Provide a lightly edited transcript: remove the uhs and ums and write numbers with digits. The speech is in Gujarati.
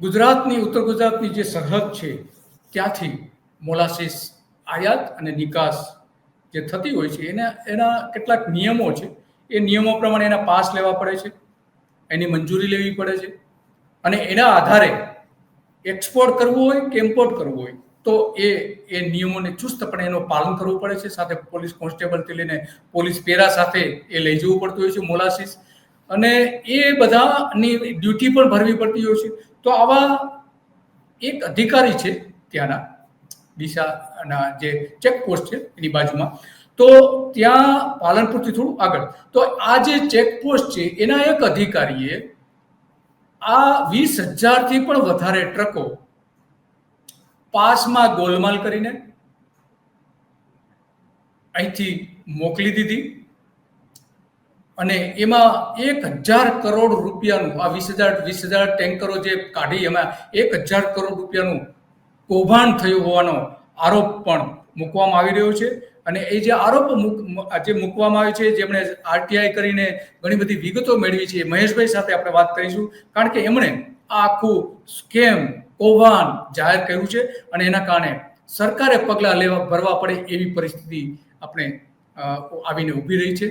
ગુજરાતની ઉત્તર ગુજરાતની જે સરહદ છે ત્યાંથી મોલાસીસ આયાત અને નિકાસ જે થતી હોય છે એના કેટલાક નિયમો છે. એ નિયમો પ્રમાણે એના પાસ લેવા પડે છે, એની મંજૂરી લેવી પડે છે અને એના આધારે એક્સપોર્ટ કરવું હોય કે ઇમ્પોર્ટ કરવું હોય તો એ નિયમોને ચુસ્તપણે એનું પાલન કરવું પડે છે. સાથે પોલીસ કોન્સ્ટેબલથી લઈને પોલીસ પેરા સાથે એ લઈ જવું પડતું હોય છે મોલાસીસ, અને એ બધાની ડ્યુટી પણ ભરવી પડતી હોય છે. તો આવા એક અધિકારી છે ત્યાંના ડીસાના જે ચેકપોસ્ટ છે એની બાજુમાં, તો ત્યાં પાલનપુરથી થોડું આગળ, તો આ જે ચેકપોસ્ટ છે એના એક અધિકારીએ આ 20,000થી પણ વધારે ટ્રકો પાસમાં ગોલમાલ કરીને અહીંથી મોકલી દીધી અને એમાં 1,000 કરોડ રૂપિયાનું, આ 20,000 ટેન્કરો જે કાઢી એમાં 1,000 કરોડ રૂપિયાનું કૌભાંડ થયું હોવાનો આરોપ પણ મૂકવામાં આવી રહ્યો છે. અને એ જે આરોપ જે મૂકવામાં આવે છે, જેમણે આરટીઆઈ કરીને ઘણી બધી વિગતો મેળવી છે, મહેશભાઈ સાથે આપણે વાત કરીશું, કારણ કે એમણે આ આખું સ્કેમ કૌભાંડ જાહેર કર્યું છે અને એના કારણે સરકારે પગલાં ભરવા પડે એવી પરિસ્થિતિ આપણે આવીને ઊભી રહી છે.